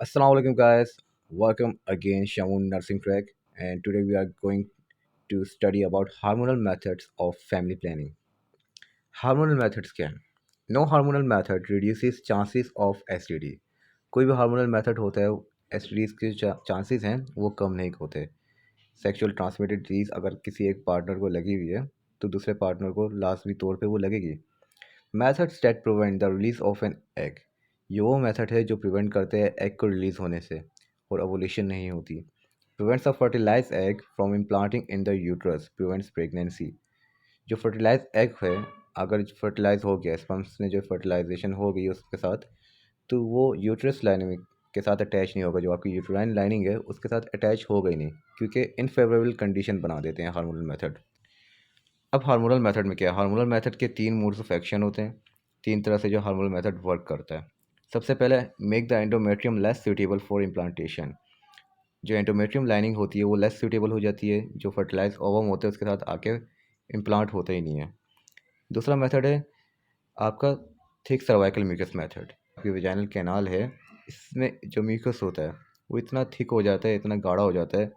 Assalamu alaikum guys. Welcome again Shamun Nursing Track, and today we are going to study about hormonal methods of family planning. Hormonal methods क्या हैं? No hormonal method reduces chances of STD. कोई भी hormonal method होता है STDs के chances हैं वो कम नहीं होते। सेक्सुअल ट्रांसमिटेड डिजीज अगर किसी एक पार्टनर को लगी हुई है तो दूसरे पार्टनर को लाजमी तौर पे वो लगेगी। Methods that prevent the release of an egg, ये वो मेथड है जो प्रिवेंट करते हैं एग को रिलीज होने से और ओवुलेशन नहीं होती। Prevents a fertilize egg from implanting in the uterus, prevents pregnancy. जो फर्टिलाइज एग है, अगर फर्टिलाइज हो गया, स्पर्म्स ने जो फर्टिलाइजेशन हो गई उसके साथ, तो वो यूट्रस लाइनिंग के साथ अटैच नहीं होगा। जो आपकी यूट्राइन लाइनिंग है उसके साथ अटैच होगा ही नहीं, क्योंकि इनफेवरेबल कंडीशन बना देते हैं हार्मोनल मेथड। अब हार्मोनल मेथड में क्या है? हार्मोनल मेथड के तीन मोड्स ऑफ एक्शन होते हैं। तीन तरह से जो हार्मोनल मेथड वर्क करता है। सबसे पहले, make the endometrium less suitable for implantation. जो एंडोमेट्रियम लाइनिंग होती है वो लेस सूटेबल हो जाती है, जो फर्टिलाइज ओवम होते हैं उसके साथ आके इम्प्लांट होता ही नहीं है। दूसरा मेथड है आपका थिक सर्वाइकल म्यूकस मेथड। आपकी वेजाइनल कैनाल है, इसमें जो म्यूकस होता है वो इतना थिक हो जाता है, इतना गाढ़ा हो जाता है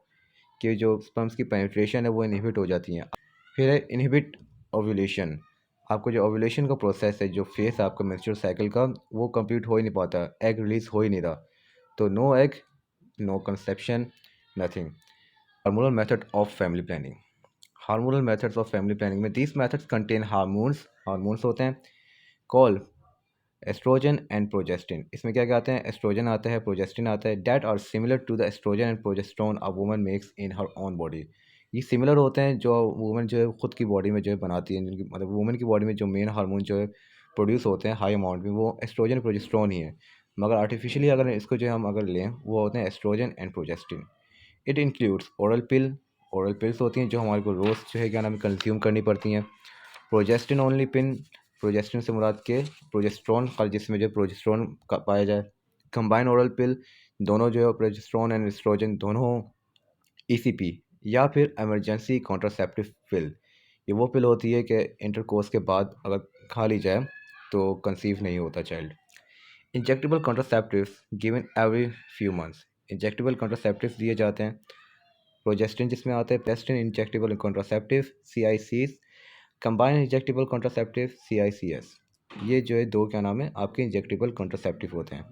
कि जो स्पर्म्स की पेनिट्रेशन है वो इनहिबिट हो जाती हैं। फिर है इनहिबिट ओव्यूलेशन। आपको जो ओव्यूलेशन का प्रोसेस है, जो फेस है आपका मेंस्ट्रुअल साइकिल का, वो कंप्लीट हो ही नहीं पाता, एग रिलीज हो ही नहीं रहा। तो no egg, no conception, nothing. Hormonal method of family planning. Hormonal methods of family planning में these methods contain hormones, hormones होते हैं कॉल एस्ट्रोजन एंड प्रोजेस्टिन। इसमें क्या क्या आते हैं? एस्ट्रोजन आता है, प्रोजेस्टिन आता है। That are similar to the oestrogen and progesterone a woman makes in her own body. ये सिमिलर होते हैं जो वुमन जो है खुद की बॉडी में जो है बनाती है, जिनकी मतलब वुमन की बॉडी में जो मेन हार्मोन जो है प्रोड्यूस होते हैं हाई अमाउंट में, वो एस्ट्रोजन प्रोजेस्ट्रोन ही है। मगर आर्टिफिशियली अगर इसको जो हम अगर लें, वो होते हैं oestrogen and progestin. It includes oral pill. Oral pills होती हैं जो हमारे को रोज़ जो है क्या नाम है कंज्यूम करनी पड़ती हैं। प्रोजेस्टिन ओनली पिन, प्रोजेस्टिन से मुराद के प्रोजेस्ट्रॉन का, जिसमें जो प्रोजेस्ट्रॉन का पाया जाए। कंबाइन ओरल पिल, दोनों जो है प्रोजेस्ट्रॉन एंड एस्ट्रोजन दोनों। ईसीपी या फिर इमरजेंसी कॉन्ट्रासेप्टिव पिल, ये वो पिल होती है कि इंटरकोर्स के बाद अगर खा ली जाए तो कंसीव नहीं होता child. Injectable contraceptives given every few months. Injectable contraceptives दिए जाते हैं। प्रोजेस्टिन जिसमें आता है, पेस्टिन injectable contraceptive, CICs। Combine injectable contraceptive, CICS। ये जो है दो क्या नाम है आपके इंजेक्टेबल कॉन्ट्रासेप्टिव होते हैं।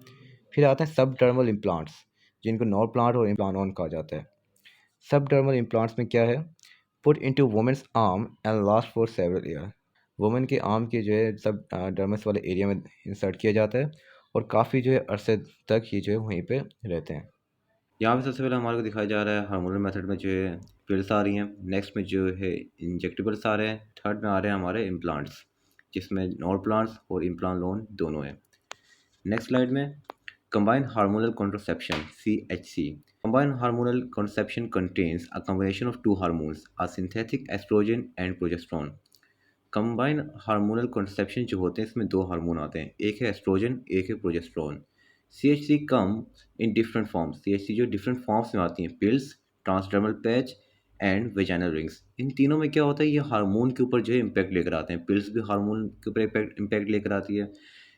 फिर आते हैं सब डर्मल इम्प्लांट्स, जिनको नॉर प्लांट और इम्प्लान ऑन कहा जाता है। सब डर्मल इम्प्लांट्स में क्या है? Put into women's arm and last for several year. Women के आर्म के जो है सब डर्मस वाले एरिया में इंसर्ट किया जाता है और काफ़ी जो है अरसे तक ही जो है वहीं पे रहते हैं। यहाँ पे सबसे पहले हमारे को दिखाया जा रहा है हार्मोनल मेथड में जो है पिल्स आ रही हैं। नेक्स्ट में जो है इंजेक्टेबल्स आ रहे हैं। थर्ड में आ रहे हैं हमारे इम्प्लांट्स, जिसमें नॉर प्लांट्स और इम्प्लांट लोन दोनों हैं। नेक्स्ट स्लाइड में combined hormonal contraception CHC. Combined hormonal contraception contains a combination of two hormones, a synthetic estrogen and progesterone. Combine hormonal contraception जो होते हैं इसमें दो हार्मोन आते हैं, एक है एस्ट्रोजन, एक है progesterone. CHC come in different forms. CHC जो डिफरेंट फॉर्म्स में आती हैं, pills, transdermal patch and vaginal rings. इन तीनों में क्या होता है, ये हार्मोन के ऊपर जो है इम्पैक्ट लेकर आते हैं। पिल्स भी हार्मोन के ऊपर इम्पैक्ट लेकर आती है।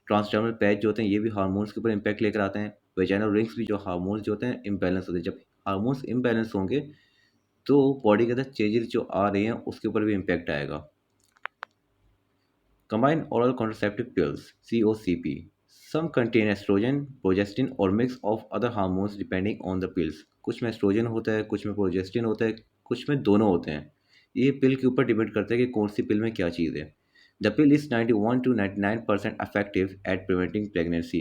ट्रांसडर्मल पैच जो होते हैं ये भी हार्मोन्स के ऊपर इम्पैक्ट लेकर आते हैं। वेजाइनल रिंग्स भी जो हार्मोन्स जो होते हैं इम्बैलेंस होते हैं। जब हार्मोन्स इम्बैलेंस होंगे तो बॉडी के अंदर चेंजेस जो आ रही हैं उसके ऊपर भी इम्पैक्ट आएगा। Combined oral contraceptive pills (COCP). Some contain estrogen, progestin or mix of other hormones depending on the pills. कुछ में एस्ट्रोजन होता है, कुछ में प्रोजेस्टिन होता है, कुछ में दोनों होते हैं। ये पिल के ऊपर डिपेंड करता है कि कौन सी पिल में क्या चीज़ है। The pill is 91 to 99% effective at preventing pregnancy.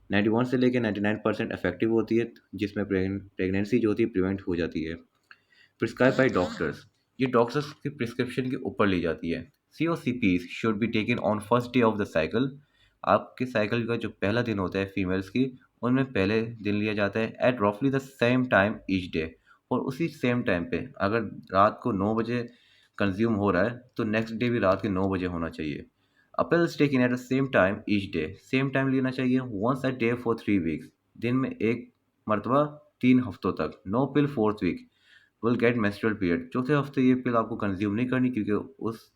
91 से लेकर 99% इफेक्टिव होती है, जिसमें प्रेगनेंसी जो होती है प्रिवेंट हो जाती है। प्रिस्क्राइब बाय डॉक्टर्स, ये डॉक्टर्स की प्रिस्क्रिप्शन के ऊपर ली जाती है। COCPs should be taken on first day of the cycle. आपके साइकिल का जो पहला दिन होता है फीमेल्स की, उनमें पहले दिन लिया जाता है एट रफली the same time each day. और उसी सेम टाइम पे अगर रात को 9 बजे कंज्यूम हो रहा है तो नेक्स्ट डे भी रात के 9 बजे होना चाहिए। Pills taken at the same time each day, same time लेना चाहिए once a day for 3 weeks, दिन में एक मरतबा 3 हफ्तों तक। No pill fourth week, will get menstrual period. चौथे हफ्ते ये पिल आपको कंज्यूम नहीं करनी, क्योंकि उस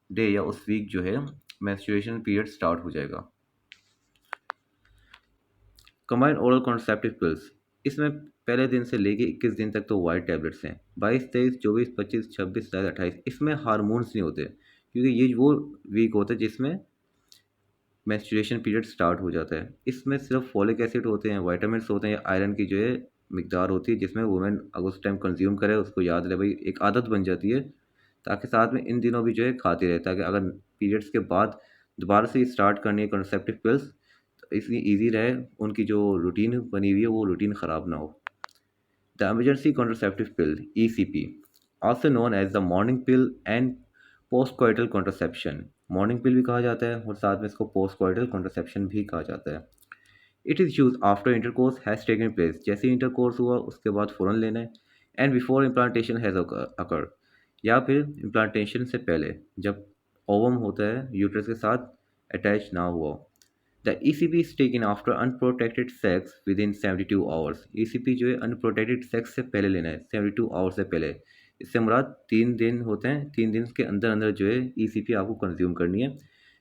डे या उस वीक जो है मेंस्ट्रुएशन पीरियड स्टार्ट हो जाएगा। कंबाइंड ओरल कॉन्ट्रासेप्टिव पिल्स, इसमें पहले दिन से लेके 21 दिन तक तो वाइट टैबलेट्स हैं। 22, 23, 24, 25, 26, 27, 28 इसमें हार्मोन्स नहीं होते, क्योंकि ये वो वीक होता है जिसमें मेंस्ट्रुएशन पीरियड स्टार्ट हो जाता है। इसमें सिर्फ फॉलिक एसिड होते हैं, विटामिन्स होते हैं, या आयरन की जो है मिकदार होती है, जिसमें वुमेन अगर उस टाइम कंज्यूम करे, उसको याद रहे भाई, एक आदत बन जाती है, ताकि साथ में इन दिनों भी जो है खाती रहे, ताकि अगर पीरियड्स के बाद दोबारा से स्टार्ट करनी है कंट्रासेप्टिव पिल्स तो इसलिए ईजी रहे, उनकी जो रूटीन बनी हुई है वो रूटीन ख़राब ना हो। The emergency contraceptive pill (ECP), also known as the morning pill and postcoital contraception, morning pill भी कहा जाता है और साथ में इसको पोस्टकॉइटल कॉन्ट्रासेप्शन भी कहा जाता है। It is use after intercourse has taken place, जैसे ही इंटरकोर्स हुआ उसके बाद फ़ौरन लेना है। एंड बिफोर इम्प्लांटेशन हैज़ अकर, या फिर इम्प्लांटेशन से पहले, जब ओवम होता है यूट्रस के साथ अटैच ना हुआ। The ECP is taken after unprotected sex within 72 hours। ECP जो है अनप्रोटेक्टेड सेक्स से पहले लेना है, 72 आवर्स से पहले। इससे मुराद 3 दिन होते हैं, 3 दिन के अंदर अंदर जो है ECP आपको कंज्यूम करनी है।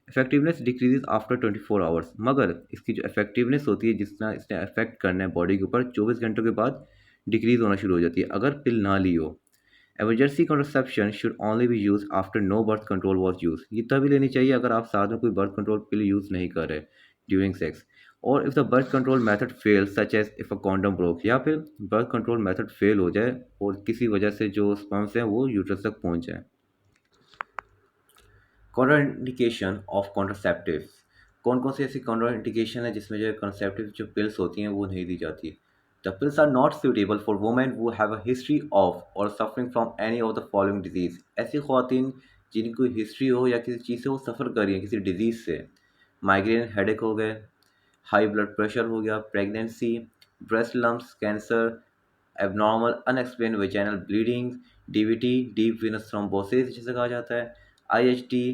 इफेक्टिवनेस डिक्रीजेज आफ्टर 24 आवर्स, मगर इसकी जो इफेक्टिवनेस होती है, जितना इसने अफेक्ट करना है बॉडी के ऊपर, 24 घंटों के बाद डिक्रीज होना शुरू हो जाती है अगर पिल ना ली हो। Emergency contraception should only be used after no birth control was used। ये तभी लेनी चाहिए अगर आप साथ में कोई बर्थ कंट्रोल पिल यूज़ नहीं कर रहे ड्यूरिंग सेक्स, और if the birth control method fail such as if a condom broke, या फिर बर्थ कंट्रोल मेथड फेल हो जाए और किसी वजह से जो स्पर्म्स हैं वो यूट्रस तक पहुंच जाए। कॉन्ट्राइंडिकेशन ऑफ कॉन्ट्रासेप्टिव्स, कौन कौन सी ऐसी कॉन्ट्राइंडिकेशन है जिसमें जो कंसेप्टिव जो पिल्स होती हैं वो नहीं दी जाती। The pills are not suitable for women who have a history of or suffering from any of the following disease, ऐसी ख्वातीन जिनकी कोई हिस्ट्री हो या किसी चीज़ से वो सफ़र कर रही हैं, किसी डिजीज़ से। माइग्रेन हेडेक हो गए, हाई ब्लड प्रेशर हो गया, pregnancy, breast lumps, cancer, abnormal unexplain vaginal bleeding, DVT deep venous thrombosis जिसे कहा जाता है, आईएचडी,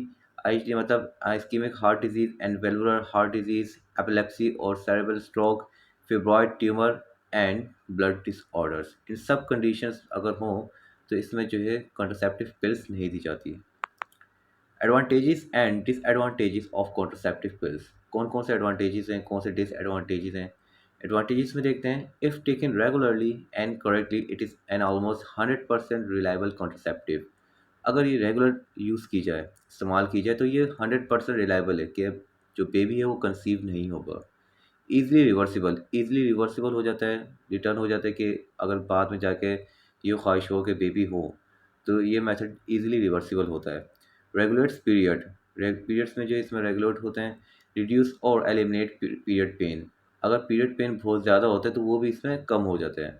आईएचडी मतलब ischaemic heart disease and valvular heart disease, epilepsy or cerebral stroke, fibroid tumour and blood disorders. इन सब conditions अगर हों तो इसमें जो है कॉन्ट्रासेप्टिव पिल्स नहीं दी जाती। Advantages and disadvantages of contraceptive pills, कौन कौन से एडवांटेजेस हैं, कौन से डिसएडवांटेजेस हैं। एडवांटेजेस में देखते हैं, if taken regularly and correctly it is an almost 100% reliable contraceptive. अगर ये रेगुलर यूज़ की जाए, इस्तेमाल की जाए, तो ये 100% रिलायबल है कि जो बेबी है वो कंसीव नहीं होगा। ईज़िली रिवर्सिबल हो जाता है, रिटर्न हो जाता है कि अगर बाद में जाके ये ख्वाहिश हो कि बेबी हो, तो ये मेथड ईज़िली रिवर्सिबल होता है। रेगुलेट्स पीरियड, पीरियड्स में जो इसमें रेगुलेट होते हैं। रिड्यूस और एलिमिनेट पीरियड पेन, अगर पीरियड पेन बहुत ज़्यादा होता है तो वो भी इसमें कम हो जाते हैं।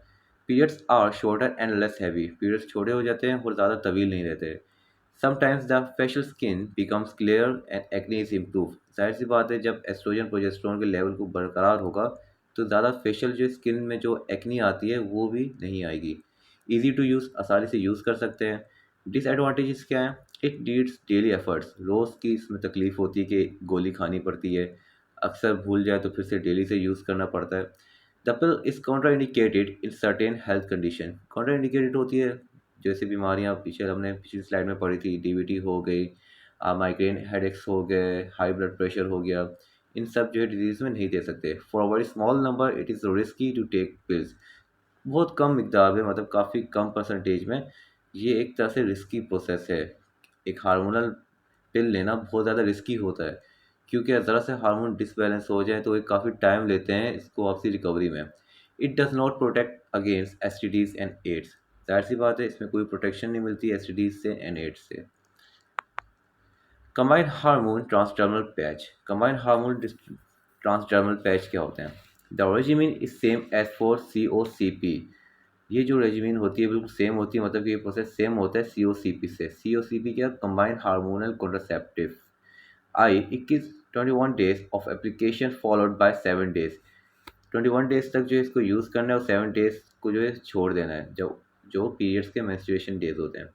Periods are shorter and less heavy, periods छोटे हो जाते हैं और ज़्यादा तवील नहीं रहते। Sometimes the facial skin becomes clear and acne is improve, जाहिर सी बात है जब एस्ट्रोजन प्रोजेस्टेरोन के लेवल को बरकरार होगा तो ज़्यादा फेशियल जो स्किन में जो एक्ने आती है वो भी नहीं आएगी। ईजी टू यूज़, आसानी से यूज़ कर सकते हैं। डिसएडवांटेजेस क्या हैं, इट नीड्स डेली एफर्ट्स, रोज़ की इसमें तकलीफ़ होती है कि गोली खानी पड़ती है, अक्सर भूल जाए तो फिर से डेली से यूज़ करना पड़ता है। The pill is contraindicated in certain health condition, contraindicated होती है जैसे बीमारियाँ पीछे हमने पिछली स्लाइड में पढ़ी थी, डीवीटी हो गई, माइग्रेन हेडेक्स हो गए, हाई ब्लड प्रेशर हो गया, इन सब जो है डिजीज़ में नहीं दे सकते। For a very small number it is risky to take pills, बहुत कम मिकदार में, मतलब काफ़ी कम परसेंटेज में ये एक तरह से रिस्की प्रोसेस है। एक हार्मोनल पिल लेना बहुत ज़्यादा रिस्की होता है, क्योंकि ज़रा से हार्मोन डिसबैलेंस हो जाए तो ये काफ़ी टाइम लेते हैं इसको वापसी रिकवरी में। It does not protect against STDs and AIDS, ज़ाहिर सी बात है इसमें कोई प्रोटेक्शन नहीं मिलती एसटीडीज़ से एंड एड्स से। Combined hormone transdermal patch, combined hormone transdermal patch क्या होते हैं। The regimen is same as for COCP, ये जो रेजिमिन होती है बिल्कुल सेम होती है, मतलब कि ये प्रोसेस सेम होता है COCP से। COCP क्या, combined hormonal contraceptive. I 21 days of application followed by 7 days, 21 days तक जो है इसको यूज़ करना है और 7 डेज को जो है छोड़ देना है, जो जो पीरियड्स के मेंस्ट्रुएशन डेज होते हैं।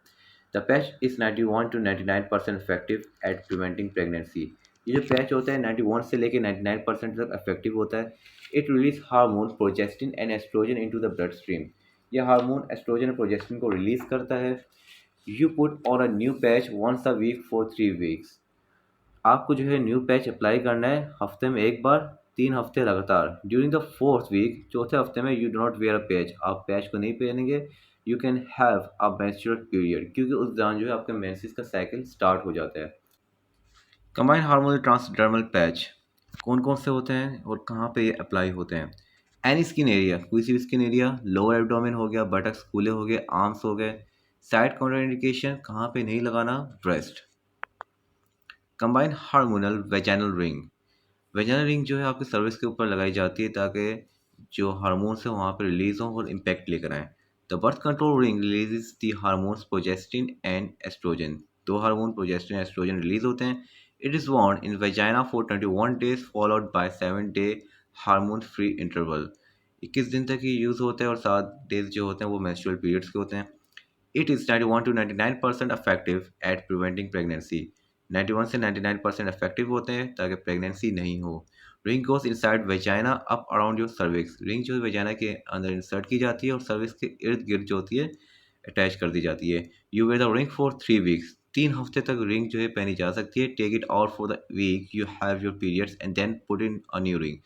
The patch is 91 to 99% effective eight preventing pregnancy, ये जो पैच होता है 91 से लेकर 99% तक इफेक्टिव होता है। It release hormone progestin and oestrogen into the blood stream, यह हार्मोन एस्ट्रोजन और प्रोजेस्टिन को रिलीज करता है। You put on a new patch once a week for 3 weeks, आपको जो है न्यू पैच अप्लाई करना है हफ्ते में एक बार 3 हफ्ते लगातार। ड्यूरिंग द फोर्थ वीक, चौथे हफ्ते में, you do not wear a patch, आप पैच को नहीं पहनेंगे। You can have a menstrual period, क्योंकि उस दौरान जो है आपका मेंसेस का साइकिल स्टार्ट हो जाता है। कंबाइंड हार्मोनल ट्रांसडर्मल पैच कौन कौन से होते हैं और कहाँ पे ये अप्लाई होते हैं? एनी स्किन एरिया, कोई सी भी स्किन एरिया, लोअर एब्डोमेन हो गया, बटक्स खुले हो गए, आर्म्स हो गए। साइड काउंटर इंडिकेशन कहाँ पे नहीं लगाना? Breast. Combined hormonal vaginal ring, vaginal ring जो है आपके सर्विस के ऊपर लगाई जाती है ताकि जो हार्मोन्स है वहाँ पर रिलीज हों और इम्पैक्ट लेकर आएँ। The birth control ring releases the hormones progestin and estrogen, दो hormone progestin and estrogen release होते हैं। It is worn in vagina for 21 days followed by 7 day hormone free interval, 21 दिन तक ये यूज़ होता है और 7 डेज जो होते हैं वो मेंस्ट्रुअल पीरियड्स के होते हैं। It is 91 to 99% effective eight preventing pregnancy, 91 से 99% इफेक्टिव होते हैं ताकि प्रेगनेंसी नहीं हो। Ring goes inside vagina up around your cervix, ring जो है वेजाइना के अंदर इंसर्ट की जाती है और सर्विक्स के इर्द गिर्द जो होती है अटैच कर दी जाती है। You wear the ring for 3 weeks, 3 हफ्ते तक रिंग जो है पहनी जा सकती है। Take it out for the week you have your periods and then put in a new ring,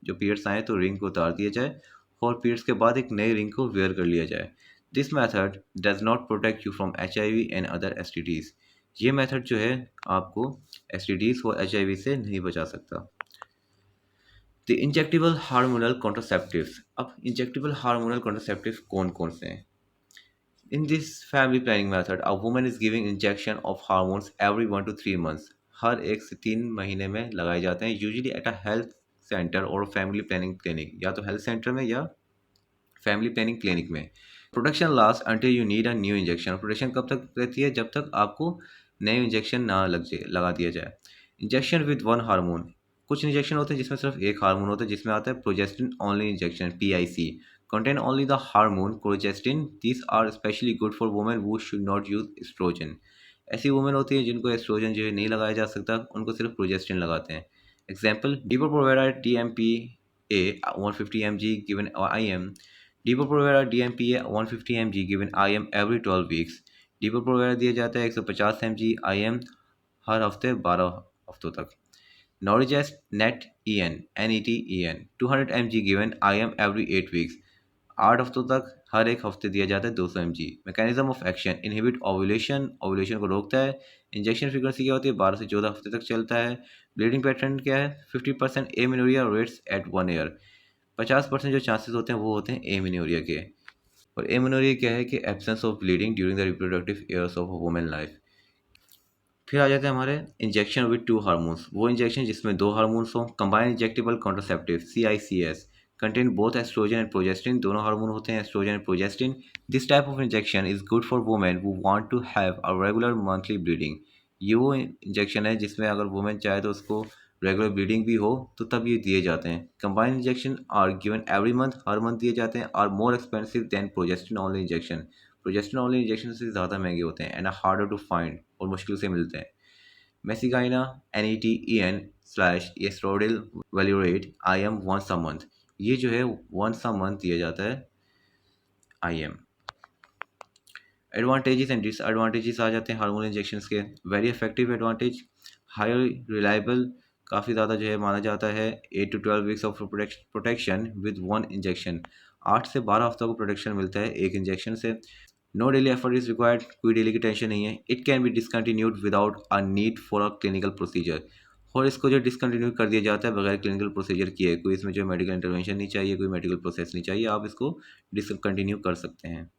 जो पीरियड्स आए तो रिंग को उतार दिया जाए और पीरियड्स के बाद एक नई रिंग को वेयर कर लिया जाए। This method does not protect you from HIV and other STDs, ये मेथड जो है आपको STDs और HIV से नहीं बचा सकता। द इंजेक्टेबल हार्मोनल कॉन्ट्रासेप्टिव्स, अब इंजेक्टेबल हार्मोनल कॉन्ट्रासेप्टिव कौन कौन से हैं? In this family planning method, a woman is giving injection of hormones every 1 to 3 months. हर 1 से 3 महीने में लगाए जाते हैं, usually at a health centre और फैमिली प्लानिंग क्लिनिक, या तो हेल्थ सेंटर में या फैमिली प्लानिंग क्लिनिक में। Protection last until you need a new injection, protection कब तक रहती है? जब तक आपको नई इंजेक्शन ना लगा दिया जाए। इंजेक्शन विद वन हार्मोन, कुछ इंजेक्शन होते हैं जिसमें सिर्फ एक हार्मोन होता है, जिसमें आता है progestin only injection, PIC, contain only the hormone progestin. These are especially good for women who should not use estrogen. ऐसी वुमेन होती हैं जिनको एस्ट्रोजन जो है नहीं लगाया जा सकता, उनको सिर्फ प्रोजेस्टिन लगाते हैं। Example, depot-Provera DMPA 150 mg given IM, depot-Provera DMPA 150 mg given IM every 12 weeks। Depot-Provera दिया जाता है 150 mg IM हर हफ्ते 12 हफ्तों तक। Norigest NET EN NET EN 200 mg given IM every 8 weeks, 8 हफ्तों तक हर एक हफ्ते दिया जाता है 200 mg। Mechanism of action, inhibit ovulation, ovulation को रोकता है। इंजेक्शन फ्रीक्वेंसी क्या होती है? 12 से 14 हफ्ते तक चलता है। ब्लीडिंग पैटर्न क्या है? 50% एमिनोरिया रेट्स एट 1 ईयर, 50% जो चांसेस होते हैं वो होते हैं एमिनोरिया के। और एमिनोरिया क्या है कि absence of bleeding during the reproductive years of women life. फिर आ जाते हैं हमारे इंजेक्शन विद टू हार्मोन्स, वो इंजेक्शन जिसमें दो हार्मोन्स हों। Combined injectable contraceptive, CICS, contain both oestrogen and progestin, दोनों हार्मोन होते हैं oestrogen and progestin. This type of injection is good for women who want to have a regular monthly bleeding, ये वो injection है जिसमें अगर women चाहे तो उसको रेगुलर ब्लीडिंग भी हो तो तब ये दिए जाते हैं। Combined injection are given every month, हर मंथ दिए जाते हैं, are more expensive than progestin only injection, progestin only injection से ज़्यादा महंगे होते हैं एंड हार्डर टू फाइंड और मुश्किल से मिलते हैं। Mesigyna NETEN/ estradiol valerate IM once a month, ये जो है वंस अ मंथ दिया जाता है IM। एडवांटेजेस एंड डिसएडवांटेजेस आ जाते हैं हार्मोन इंजेक्शंस के। Very effective advantage, high reliable, काफ़ी ज़्यादा जो है माना जाता है। 8 to 12 weeks of protection with one injection, 8 से 12 हफ्तों को प्रोटेक्शन मिलता है एक इंजेक्शन से। No daily effort is required, कोई डेली की टेंशन नहीं है। It can be discontinued without a need for a clinical procedure, और इसको जो डिसकंटिन्यू कर दिया जाता है बगैर क्लिनिकल प्रोसीजर किए, कोई इसमें जो मेडिकल इंटरवेंशन नहीं चाहिए, कोई मेडिकल प्रोसेस नहीं चाहिए, आप इसको डिसकंटिन्यू कर सकते हैं।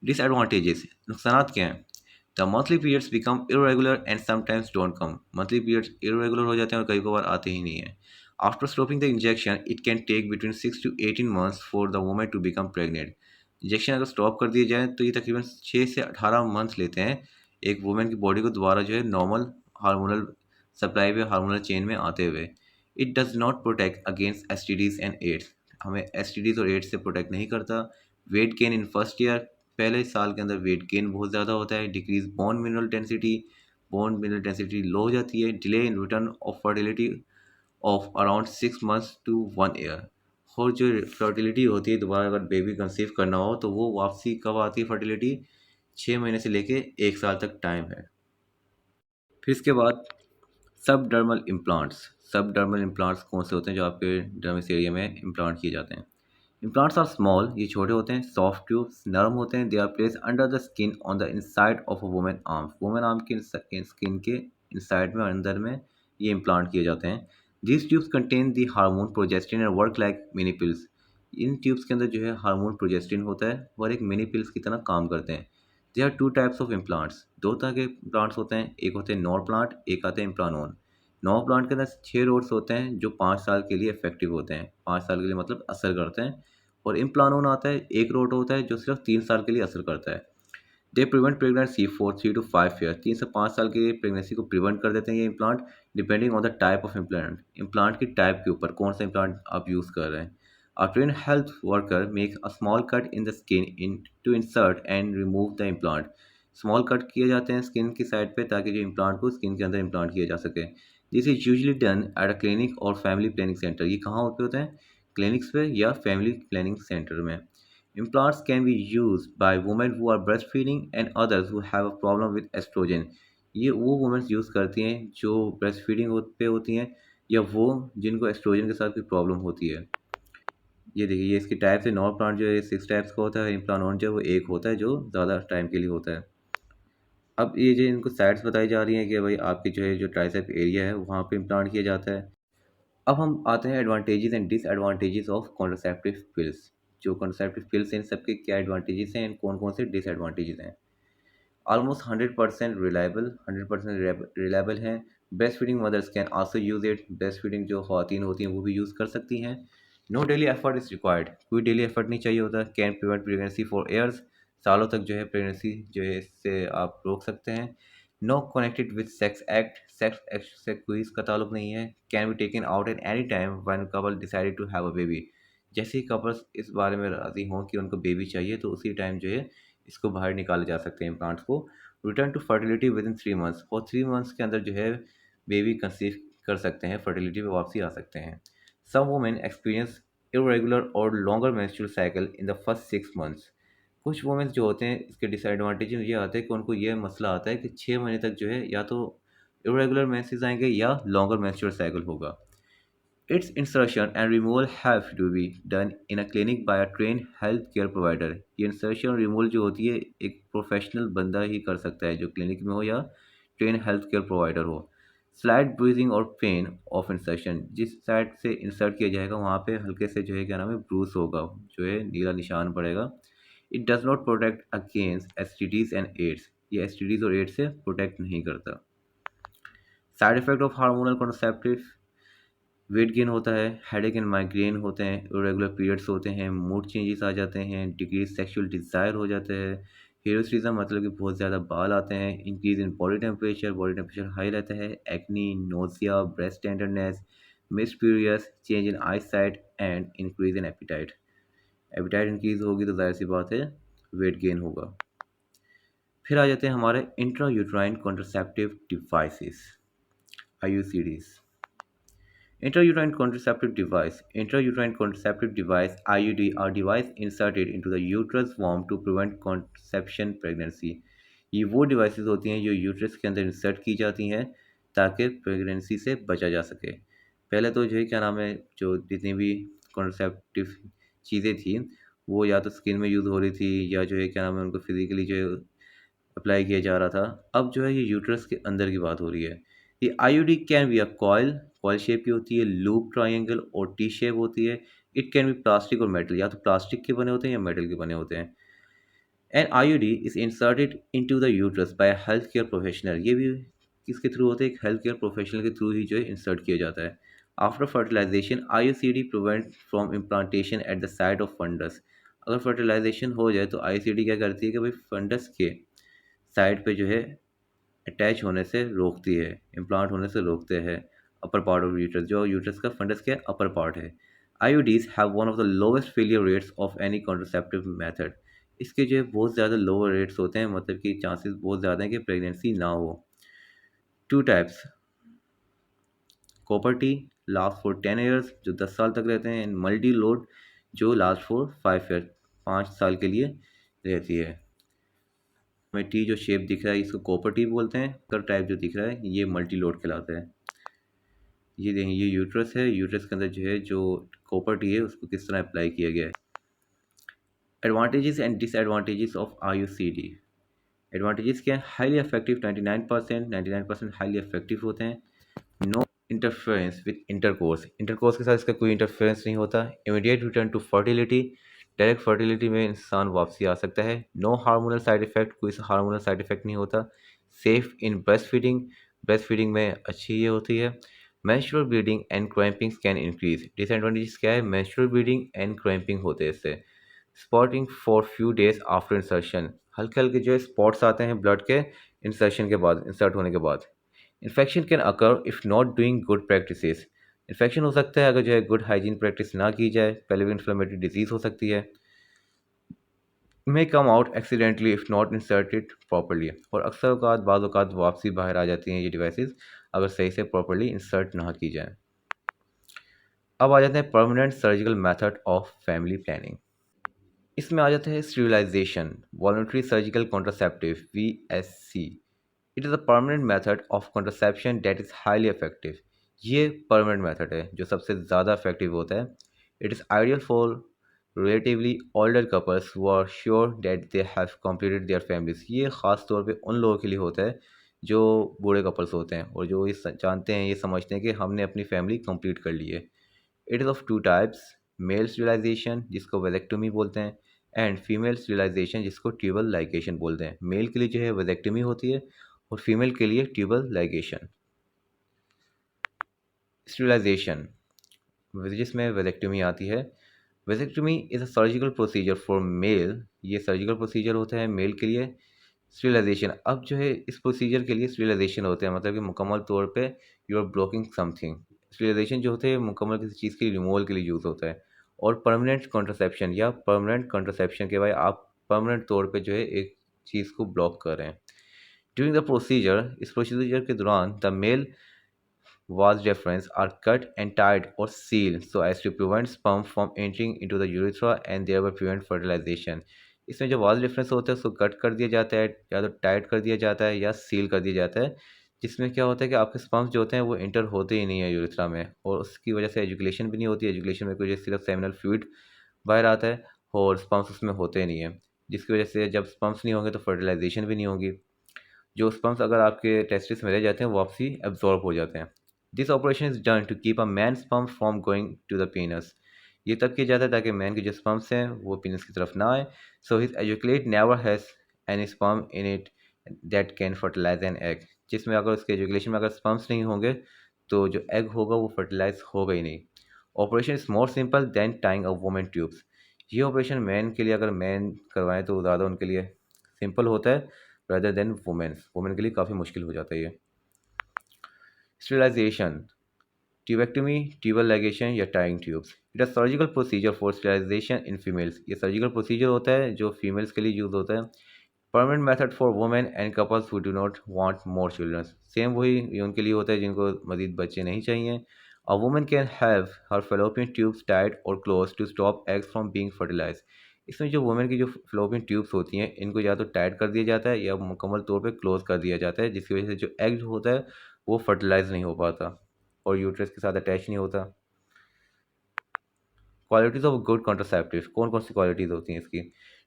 डिसएडवांटेजेस, नुकसान क्या हैं? The monthly periods become irregular and sometimes don't come, monthly periods irregular हो जाते हैं और कई बार आते ही नहीं हैं। After stopping the injection it can take between 6 to 18 months for the women to become pregnant, injection अगर स्टॉप कर दिए जाए तो ये तकरीबन 6 से 18 मंथ लेते हैं एक वुमेन की बॉडी को दोबारा जो है नॉर्मल हार्मोनल सप्लाई में, हार्मोनल चेन में आते हुए। It does not protect against STDs and AIDS, हमें STDs और एड्स से प्रोटेक्ट नहीं करता। Weight gain in first year, पहले साल के अंदर वेट गेन बहुत ज़्यादा होता है। Decrease bone mineral density, bone mineral density लो हो जाती है। Delay in return of fertility of around 6 months to 1 year, और जो फर्टिलिटी होती है दोबारा अगर बेबी कंसीव करना हो तो वो वापसी कब आती है फर्टिलिटी? 6 महीने से लेके 1 साल तक टाइम है। फिर इसके बाद सबडर्मल इम्प्लांट्स, सब डर्मल इम्प्लांट्स कौन से होते हैं जो आपके डर्मिस एरिया में इम्प्लांट किए जाते हैं? इम्प्लांट्स आर स्मॉल, ये छोटे होते हैं, सॉफ्ट ट्यूब्स, नरम होते हैं, they are place under the skin on the inside of a women arm. Women arm के स्किन के इनसाइड में और अंदर में ये इम्प्लांट किए जाते हैं। These tubes contain the hormone progestin and work like mini pills. इन ट्यूब्स के अंदर जो है हार्मोन प्रोजेस्टिन होता है और एक मिनी पिल्स की तरह काम करते हैं। They are two types of implants, दो तरह के इम्प्लांट्स होते हैं, एक होते हैं नॉर प्लांट, एक आते हैं इम्प्लानोन। नॉर प्लांट के अंदर 6 रोड्स होते हैं जो 5 साल के लिए इफेक्टिव होते हैं, 5 साल के लिए मतलब असर करते हैं। और इम्प्लानोन आता है, एक रोड होता है जो सिर्फ 3 साल के लिए असर करता है। They prevent pregnancy for 3 to 5 year, 3 से 5 साल की प्रेगनेंसी को प्रिवेंट कर देते हैं ये implant, depending on the type of implant, implant की टाइप के ऊपर कौन सा इम्प्लांट आप यूज़ कर रहे हैं। A trained health worker makes a small cut in the skin to insert and remove the implant. Small cut किए जाते हैं स्किन की साइड पे ताकि जो इम्प्लांट को स्किन के अंदर इम्प्लांट किया जा सके। This is usually done at a clinic और फैमिली प्लानिंग सेंटर। ये कहाँ होते होते हैं? क्लिनिक्स पे या फैमिली प्लानिंग सेंटर में। Implants can be used by women who are breastfeeding and others who have a problem with estrogen. ये वो वुमेन्स यूज़ करती हैं जो ब्रेस्ट फीडिंग पे होती हैं या वो जिनको एस्ट्रोजन के साथ कोई प्रॉब्लम होती है। ये देखिए, ये इसकी टाइप्स है। नॉर प्लांट जो है 6 टाइप्स का होता है, इम्प्लानोन जो है वो एक होता है जो ज़्यादा टाइम के लिए होता है। अब ये जो इनको साइड्स बताई जा रही हैं कि भाई आपकी जो है जो ट्राइसेप एरिया है वहाँ पे इम्प्लांट किया जाता है। अब हम आते हैं advantages and disadvantages of contraceptive pills. जो कॉन्ट्रासेप्टिव पिल्स हैं इन सबके क्या एडवांटेजेस हैं एंड कौन कौन से डिसएडवांटेजेस हैं। ऑलमोस्ट 100% रिलायबल, 100% रिलायबल हैं। Breast feeding mother's can also use it, breast feeding जो ख़वातीन होती हैं वो भी यूज़ कर सकती हैं। No daily effort is required, कोई डेली एफर्ट नहीं चाहिए होता। Can prevent pregnancy for years, सालों तक जो है प्रेगनेंसी जो है इससे आप रोक सकते हैं। No connected with sex act, sex act से कोई इसका ताल्लुक नहीं है। Can be taken out at any time when couple decided to have a baby. जैसे ही कपल्स इस बारे में राज़ी हों कि उनको बेबी चाहिए तो उसी टाइम जो है इसको बाहर निकाले जा सकते हैं इम्प्लांट्स को। Return to fertility within 3 months, और 3 मंथ्स के अंदर जो है बेबी कंसीव कर सकते हैं, फर्टिलिटी पे वापसी आ सकते हैं। सम वुमेन एक्सपीरियंस इरेगुलर और longer menstrual cycle in the first 6 months. कुछ वुमेन्स जो होते हैं इसके डिसएडवांटेज ये आते हैं कि उनको ये मसला आता है कि 6 महीने तक जो है या तो इरेगुलर मेंसेस आएंगे या लॉन्गर मेंस्ट्रुअल साइकिल होगा। Its insertion and removal have to be done in a clinic by a trained health care provider. ये इंसर्शन और रिमूवल जो होती है एक प्रोफेशनल बंदा ही कर सकता है जो क्लिनिक में हो या ट्रेन हेल्थ केयर प्रोवाइडर हो। स्लाइड ब्रूजिंग और पेन ऑफ इंसर्शन, जिस साइड से इंसर्ट किया जाएगा वहाँ पे हल्के से जो है क्या नाम है ब्रूस होगा, जो है नीला निशान पड़ेगा। It does not protect against STDs and AIDS, ये एसटीडीज और एड्स से प्रोटेक्ट नहीं करता। Side effect of hormonal contraceptive, weight gain होता है, हेडेक एंड माइग्रेन होते हैं, इरेगुलर पीरियड्स होते हैं, मूड चेंजेस आ जाते हैं, डिक्रीज सेक्सुअल डिज़ायर हो जाते हैं, हीरोइसिज्म मतलब कि बहुत ज़्यादा बाल आते हैं, increase in body temperature high रहता है, acne, nausea, breast tenderness, missed periods, change in I site and increase in appetite. Appetite increase होगी तो जाहिर सी बात है वेट गेन होगा। फिर आ जाते हैं हमारे intra uterine contraceptive devices, IUCDs। Intrauterine contraceptive device. Intrauterine contraceptive device (IUD) are device inserted into the uterus womb to prevent conception pregnancy। ये वो डिवाइसेस होती हैं जो यूट्रस के अंदर इंसर्ट की जाती हैं ताकि प्रेगनेंसी से बचा जा सके। पहले तो जो है क्या नाम है जो जितनी भी कॉन्ट्रसेप्टिव चीज़ें थी वो या तो स्किन में यूज़ हो रही थी या जो है क्या नाम है उनको फिजिकली जो है अप्लाई किया जा रहा था। अब जो है ये यूट्रस के अंदर की बात हो रही है। ये IUD can be a coil, coil shape की होती है, लूप, ट्रायंगल और टी शेप होती है। इट कैन बी प्लास्टिक और मेटल, या तो प्लास्टिक के बने होते हैं या मेटल के बने होते हैं। An IUD is inserted into the uterus by health care professional. ये भी किसके थ्रू होते हैं? एक हेल्थ केयर प्रोफेशनल के थ्रू ही जो है इंसर्ट किया जाता है। After fertilization IUCD prevent from implantation at the site of fundus. अगर फर्टिलाइजेशन हो जाए तो आईयूसीडी क्या करती है कि भाई फंडस के साइड पे जो है अटैच होने से रोकती है, इम्प्लांट होने से रोकते हैं। अपर पार्ट ऑफ यूट्रस, जो यूट्रस का फंडस के अपर पार्ट है। IUDs have one of the lowest failure rates of any contraceptive method. इसके जो है बहुत ज़्यादा लोअर रेट्स होते हैं, मतलब कि चांसेस बहुत ज़्यादा हैं कि प्रेगनेंसी ना हो। Two types, copper T last for 10 years जो 10 साल तक रहते हैं, एंड मल्टी लोड जो लास्ट फॉर 5 ईयर, 5 साल के लिए रहती है। हमें टी जो शेप दिख रहा है इसको कॉपर टी बोलते हैं, कर टाइप जो दिख रहा है ये मल्टी लोड कहलाता है। ये देखें, ये यूट्रस है, यूट्रस के अंदर जो है जो कॉपर टी है उसको किस तरह अप्लाई किया गया है। Advantages and disadvantages of IUCD। Advantages क्या है? हाईली इफेक्टिव 99% हाईली इफेक्टिव होते हैं। No interference with intercourse, intercourse के साथ इसका कोई इंटरफेरेंस नहीं होता। Immediate return to fertility, direct fertility में इंसान वापसी आ सकता है। नो हार्मोनल साइड इफेक्ट, कोई हार्मोनल साइड इफेक्ट नहीं होता। Safe in breast feeding, breast feeding में अच्छी ये होती है। menstrual bleeding and cramping can increase, disadvantages क्या है? menstrual bleeding एंड क्रैम्पिंग होते हैं इससे। Spotting for few days after insertion, हल्के हल्के जो है स्पॉट्स आते हैं ब्लड के इंसर्शन के बाद, इंसर्ट होने के बाद। Infection can occur if not doing good practices, infection हो सकता है अगर जो है गुड हाइजीन प्रैक्टिस ना की जाए। पेल्विक इन्फ्लेमेटरी डिजीज़ हो सकती है। May come out accidentally if not inserted properly, और अक्सर औकात बाद औकात वापसी बाहर आ जाती हैं ये डिवाइसेस अगर सही से प्रॉपरली इंसर्ट ना की जाए। अब आ जाते हैं permanent surgical method of family planning. इसमें आ जाता है sterilisation, voluntary surgical contraceptive, VSC। It is a permanent method of contraception that is highly effective. ये परमानेंट मेथड है जो सबसे ज़्यादा इफेक्टिव होता है। It is ideal for relatively older couples who are sure that they have completed their families. ये ख़ास तौर पे उन लोगों के लिए होता है जो बूढ़े कपल्स होते हैं और जो ये जानते हैं, ये समझते हैं कि हमने अपनी फैमिली कंप्लीट कर ली है। It is of two types, male sterilization जिसको वेजेक्टोमी बोलते हैं, एंड फीमेल स्टेरिलाइजेशन जिसको ट्यूबल लाइगेशन बोलते हैं। मेल के लिए जो है वेजेक्टोमी होती है और फीमेल के लिए ट्यूबल लाइगेशन। स्टेरिलाइजेशन जिसमें वेजेक्टोमी आती है। Vasectomy is a surgical procedure for male, ये सर्जिकल प्रोसीजर होता है मेल के लिए। स्टेरिलाइजेशन, अब जो है इस प्रोसीजर के लिए स्टेरिलाइजेशन होता है, मतलब कि मुकम्मल तौर पे you are blocking something. Sterilization जो होता है मुकम्मल किसी चीज़ के रिमूवल के लिए यूज़ होता है। और परमानेंट कॉन्ट्रासेप्शन या परमानेंट कॉन्ट्रासेप्शन के बाद आप परमानेंट तौर पे जो है एक चीज़ को ब्लॉक कर रहे हैं। ड्यूरिंग द प्रोसीजर, इस प्रोसीजर के दौरान the male vas deferens are cut and tied or sealed so as to prevent sperm from entering into the urethra and thereby prevent fertilization। इसमें जो वाज डिफरेंस होता है उसको कट कर दिया जाता है, या तो टाइट कर दिया जाता है या सील कर दिया जाता है, जिसमें क्या होता है कि आपके स्पर्म्स जो होते हैं वो इंटर होते ही नहीं है यूरेथ्रा में, और उसकी वजह से एजुकेशन भी नहीं होती है। एजुकेशन में कोई सिर्फ सेमिनल फ्लूइड बाहर आता है और स्पर्म्स उसमें होते नहीं है, जिसकी वजह से जब स्पर्म्स नहीं होंगे तो फर्टिलाइजेशन भी नहीं होगी। जो स्पर्म्स अगर आपके टेस्टिस में रह जाते हैं वो वापसी एब्जॉर्ब हो जाते हैं। This operation is done to keep a man sperm from going to the penis. ये तब किया जाता है ताकि मैन के जो स्पर्म्स हैं वो पीनस की तरफ ना आए। So his ejaculate never has any sperm in it that can fertilize an egg, जिसमें अगर उसके एजुकेशन में अगर स्पर्म्स नहीं होंगे तो जो एग होगा वो फर्टिलाइज होगा ही नहीं। Operation is more simple than tying a women tubes. ये ऑपरेशन मैन के लिए अगर मैन करवाएं तो ज़्यादा उनके लिए सिंपल होता है rather than वुमेन्स, वुमेन के लिए काफ़ी मुश्किल हो जाता है ये। स्टेरिलाइजेशन, ट्यूबेक्टमी, ट्यूबल लाइगेशन या tying tubes. It a surgical procedure for sterilization in females. ये सर्जिकल प्रोसीजर होता है जो फीमेल्स के लिए यूज़ होता है। Permanent method for women and couples who do not want more children. Same वही ये उनके लिए होता है जिनको मजीद बच्चे नहीं चाहिए। A woman can have her fallopian tubes tied or close to stop eggs from being fertilise. इसमें जो वुमेन की जो फेलोपियन ट्यूब्स होती हैं इनको या तो टाइट कर दिया जाता है या मुकम्मल तौर पे क्लोज कर दिया जाता है, जिसकी वजह से जो एग जो होता है वो फर्टिलाइज नहीं हो पाता और यूट्रस के साथ अटैच नहीं होता। क्वालिटीज़ ऑफ गुड कॉन्ट्रासेप्टिव, कौन कौन सी क्वालिटीज़ होती हैं इसकी?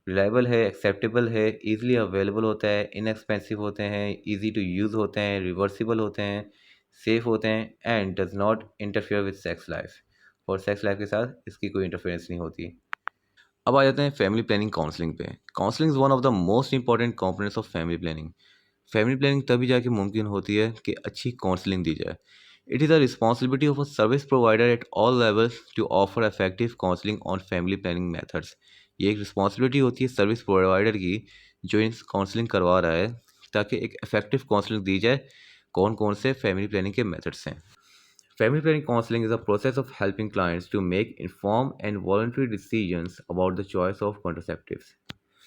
रिलायबल है, एक्सेप्टेबल है, ईजिली अवेलेबल होता है, इनएक्सपेंसिव होते हैं, ईजी टू यूज़ होते हैं, रिवर्सिबल होते हैं, सेफ होते हैं, and does not interfere with sex life, और सेक्स लाइफ के साथ इसकी कोई इंटरफेरेंस नहीं होती। अब आ जाते हैं फैमिली प्लानिंग काउंसलिंग पे। Counselling is one of the most important components of family planning. Family planning तभी जाके मुमकिन होती है कि अच्छी काउंसलिंग दी जाए। It is a responsibility of a service provider at all levels to offer effective counselling on family planning methods. ये एक रिस्पॉन्सिबिलिटी होती है सर्विस प्रोवाइडर की जो इन काउंसलिंग करवा रहा है, ताकि एक इफेक्टिव काउंसलिंग दी जाए। कौन कौन से फैमिली प्लानिंग के मेथड्स हैं? Family planning counseling is a process of helping clients to make informed and voluntary decisions about the choice of contraceptives.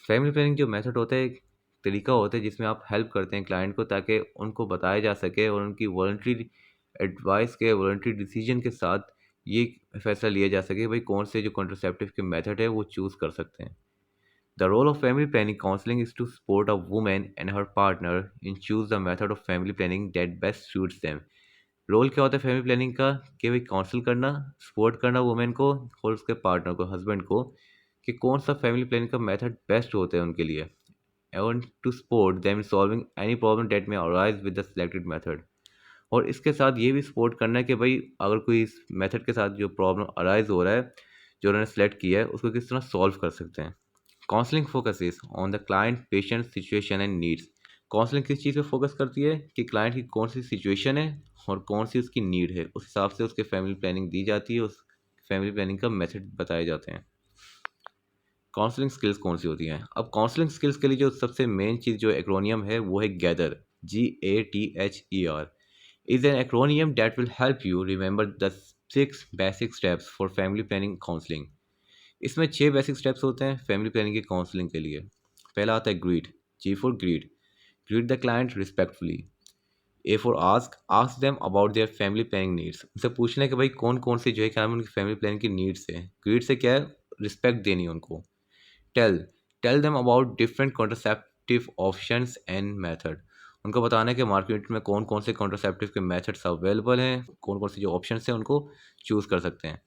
Family planning जो मेथड होता है एक तरीका होता है जिसमें आप हेल्प करते हैं क्लाइंट को ताकि उनको बताया जा सके और उनकी वॉलंटरी एडवाइस के वॉलंटरी डिसीजन के साथ ये फैसला लिया जा सके भाई कौन से जो कॉन्ट्रासेप्टिव के मेथड है वो चूज़ कर सकते हैं। The role of family planning counselling is to support a women and her partner in choose the method of family planning that best suits them. Role क्या होता है फैमिली प्लानिंग का कि भाई काउंसिल करना, सपोर्ट करना वुमेन को और उसके पार्टनर को, हस्बैंड को, कि कौन सा फैमिली प्लानिंग का मेथड बेस्ट होता है उनके लिए, and to support them solving any problem that may arise with the selected method. और इसके साथ ये भी सपोर्ट करना है कि भाई अगर कोई इस मेथड के साथ जो प्रॉब्लम अराइज हो रहा है जो उन्होंने सेलेक्ट किया है उसको किस तरह सॉल्व कर सकते हैं। Counselling focuses on the client patient situation and needs. Counselling किस चीज़ पे फोकस करती है कि क्लाइंट की कौन सी सिचुएशन है और कौन सी उसकी नीड है, उस हिसाब से उसके फैमिली प्लानिंग दी जाती है, उस फैमिली प्लानिंग का मेथड बताए जाते हैं। काउंसलिंग स्किल्स कौन सी होती हैं? अब काउंसलिंग स्किल्स के लिए जो सबसे मेन चीज़ जो एक्रोनियम है वो है gather, GATHER, is an acronym that will help you remember the 6 basic steps for family planning counseling। इसमें 6 बेसिक स्टेप्स होते हैं फैमिली प्लानिंग की काउंसलिंग के लिए। पहला आता है greet, G for greet, greet the client respectfully. A for ask, ask them about their family planning needs, उनसे पूछना है कि भाई कौन कौन सी जो है क्या नाम है उनकी फैमिली प्लानिंग की नीड्स है। ग्रीट से क्या है, रिस्पेक्ट देनी है उनको। Tell, tell them about different contraceptive options and method, उनको बताना है कि मार्केट में कौन कौन से कॉन्ट्रासेप्टिव के मेथड्स अवेलेबल हैं, कौन कौन से जो ऑप्शंस हैं उनको चूज़ कर सकते हैं।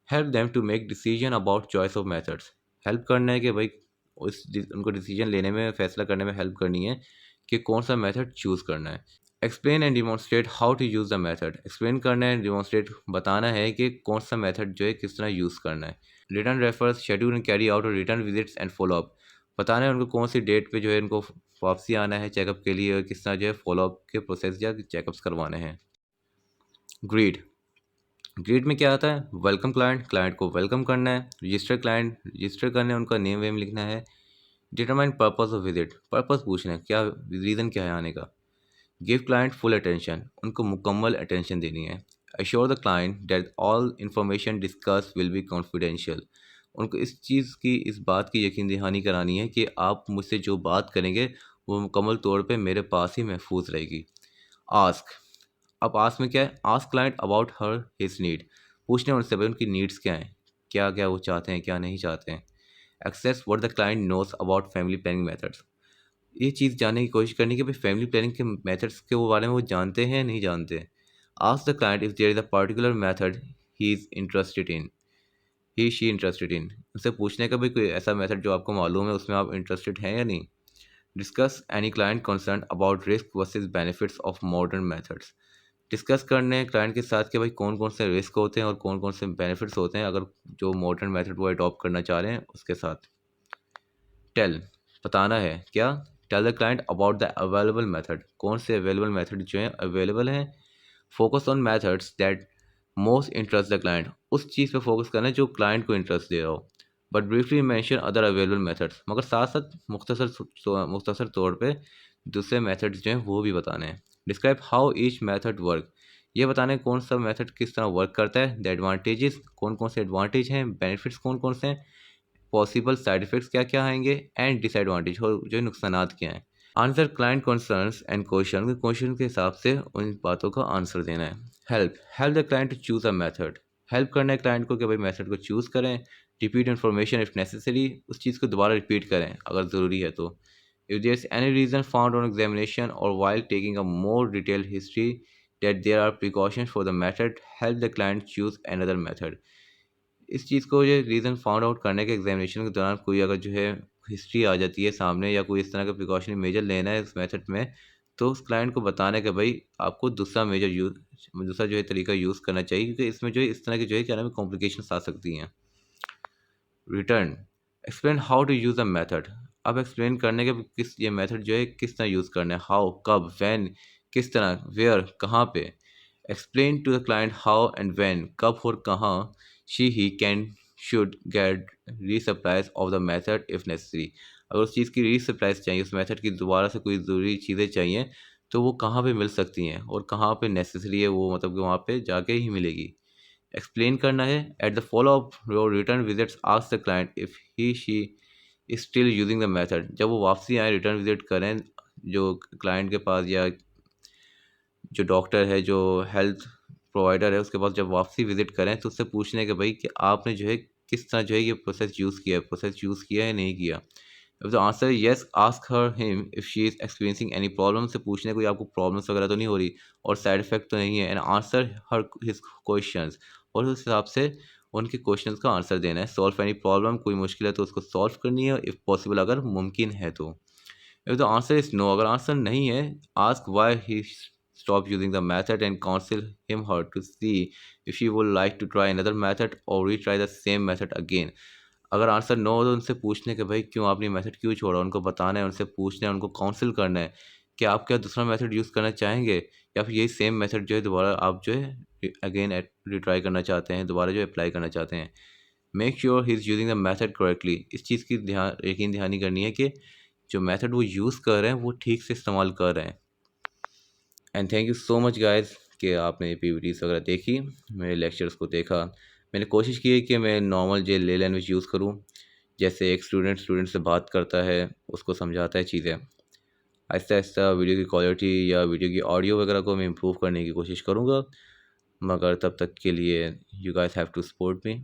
Help them to make decision about choice of methods, help करना है कि भाई उनको डिसीजन लेने में, फैसला करने में हेल्प करनी है कि कौन सा मेथड चूज़ करना है। Explain and demonstrate how to use the method, explain करना है, डिमॉन्स्ट्रेट बताना है कि कौन सा मेथड जो है किस तरह यूज़ करना है। Return refers, schedule and carry out और रिटर्न विजिट्स एंड फॉलोअप, बताना है उनको कौन सी डेट पे जो है इनको वापसी आना है चेकअप के लिए और किस तरह जो है फॉलोअप के प्रोसेस या चेकअप्स करवाने हैं। ग्रीड, ग्रीड में क्या आता है, वेलकम क्लाइंट, क्लाइंट को वेलकम करना है। रजिस्टर क्लाइंट, रजिस्टर करना है, उनका नेम वेम लिखना है। Determine purpose of visit, purpose पूछना है क्या रीज़न क्या है आने का। गिव क्लाइंट फुल अटेंशन, उनको मुकम्मल अटेंशन देनी है। Assure the client that all information discuss will be confidential, उनको इस चीज़ की, इस बात की यकीन दहानी करानी है कि आप मुझसे जो बात करेंगे वो मुकम्मल तौर पे मेरे पास ही महफूज रहेगी। आस्क, अब आस्क में क्या है, ask client about her his need, पूछने उनसे भाई उनकी नीड्स क्या हैं, क्या क्या वो चाहते हैं क्या नहीं चाहते हैं। Access what the client knows about family planning methods, ये चीज़ जानने की कोशिश करनी कि भाई फैमिली प्लानिंग के मेथड्स के वो बारे में वो जानते हैं या नहीं जानते। Ask the client if there is a particular method he is interested in, he she interested in, उनसे पूछने का भाई कोई ऐसा मेथड जो आपको मालूम है उसमें आप इंटरेस्टेड हैं या नहीं। Discuss any client concern about risk versus benefits of modern methods, discuss करने हैं क्लाइंट के साथ कि भाई कौन कौन से रिस्क होते हैं और कौन कौन से बेनिफिट्स होते हैं अगर जो मॉडर्न मेथड वो अडॉप्ट करना चाह रहे हैं उसके साथ। टेल, बताना है क्या, tell the client about the available method, कौन से अवेलेबल मेथड जो हैं अवेलेबल हैं। Focus on methods that most interest the client, उस चीज़ पे फोकस करना है जो क्लाइंट को इंटरेस्ट दे रहा हो। But briefly mention other available methods, मगर साथ साथ मुख्तसर तौर पे दूसरे मेथड्स जो हैं वो भी बताने हैं। Describe how each method work, ये बताना है कौन सा मेथड किस तरह वर्क करता है। द एडवांटेजेस, कौन कौन से एडवांटेज हैं, बेनिफिट्स कौन कौन से हैं, पॉसिबल साइड इफ़ेक्ट्स क्या क्या आएंगे, एंड डिसएडवांटेज और जो नुकसानात क्या हैं। Answer client concerns and question के हिसाब से उन बातों का आंसर देना है। Help, help the client to choose a method, help करना है क्लाइंट को कि भाई मेथड को चूज़ करें। रिपीट इन्फॉर्मेशन इफ़ नेसेसरी, उस चीज़ को दोबारा रिपीट करें अगर ज़रूरी है तो। If there is any reason found on examination or while taking a more detailed history that there are precautions for the method, help the client choose another method. इस चीज़ को ये रीज़न फाउंड आउट करने के examination के दौरान कोई अगर जो है हिस्ट्री आ जाती है सामने या कोई इस तरह का प्रिकॉशनरी मेजर लेना है इस मेथड में, तो उस क्लाइंट को बताना है कि भाई आपको दूसरा जो है तरीका यूज़ करना चाहिए क्योंकि इसमें जो है इस तरह की जो है क्या नाम है कॉम्प्लिकेशंस आ सकती हैं। Return, explain how to use a method, अब एक्सप्लेन करने के किस ये मेथड जो है किस तरह यूज़ करना है। हाउ, कब, व्हेन, किस तरह, वेयर, कहाँ पे। Explain to the client how and when, कब और कहाँ she he can should get resupplies of the method if necessary, अगर उस चीज़ की रीसप्लाइज चाहिए, उस मेथड की दोबारा से कोई ज़रूरी चीज़ें चाहिए तो वो कहाँ पे मिल सकती हैं और कहाँ पे नेसेसरी है वो मतलब कि वहाँ पे जाके ही मिलेगी। एक्सप्लेन करना है। At the follow up your return visits ask the client if he she is still using the method, जब वो वापसी आए रिटर्न विजिट करें जो क्लाइंट के पास या जो डॉक्टर है जो हेल्थ प्रोवाइडर है उसके पास जब वापसी विजिट करें तो उससे पूछने के भाई कि आपने जो है किस तरह जो है ये प्रोसेस यूज़ किया है, प्रोसेस यूज़ किया है नहीं किया। If the answer yes, ask her him if she is experiencing any problem, से पूछने कोई आपको प्रॉब्लम्स वगैरह तो नहीं हो रही और साइड इफेक्ट तो नहीं है, and answer her his questions, और उस हिसाब से उनके क्वेश्चंस का आंसर देना है। सॉल्व एनी प्रॉब्लम, कोई मुश्किल है तो उसको सॉल्व करनी है इफ़ पॉसिबल, अगर मुमकिन है तो। If the answer is no, अगर आंसर नहीं है, ask why he stop using the method and counsel him her to see if she would like to try another method or retry the same method again। अगर answer no हो तो उनसे पूछने के भाई क्यों आपने मेथड क्यों छोड़ा, उनको बताना है, उनसे पूछना है, उनको काउंसिल करना है कि आप क्या दूसरा मेथड यूज़ करना चाहेंगे, या फिर यही सेम मेथड जो है दोबारा आप जो है अगेन रिट्राई करना चाहते हैं, दोबारा जो अप्लाई करना चाहते हैं। Make sure he is using the method correctly, इस चीज़ की यकीन दहानी करनी है कि जो मेथड वो यूज़ कर रहे हैं वो ठीक से इस्तेमाल कर रहे हैं। And thank you so much guys कि आपने पीवीटीज वगैरह देखी, मेरे लेक्चर्स को देखा। मैंने कोशिश की है कि मैं नॉर्मल जे ले लैंग्वेज यूज़ करूँ, जैसे एक स्टूडेंट से बात करता है, उसको समझाता है चीज़ें। आहिस्ता आहिस्ता वीडियो की क्वालिटी या वीडियो की ऑडियो वगैरह को मैं इम्प्रूव करने की कोशिश करूँगा, मगर तब तक के लिए you guys have to support me.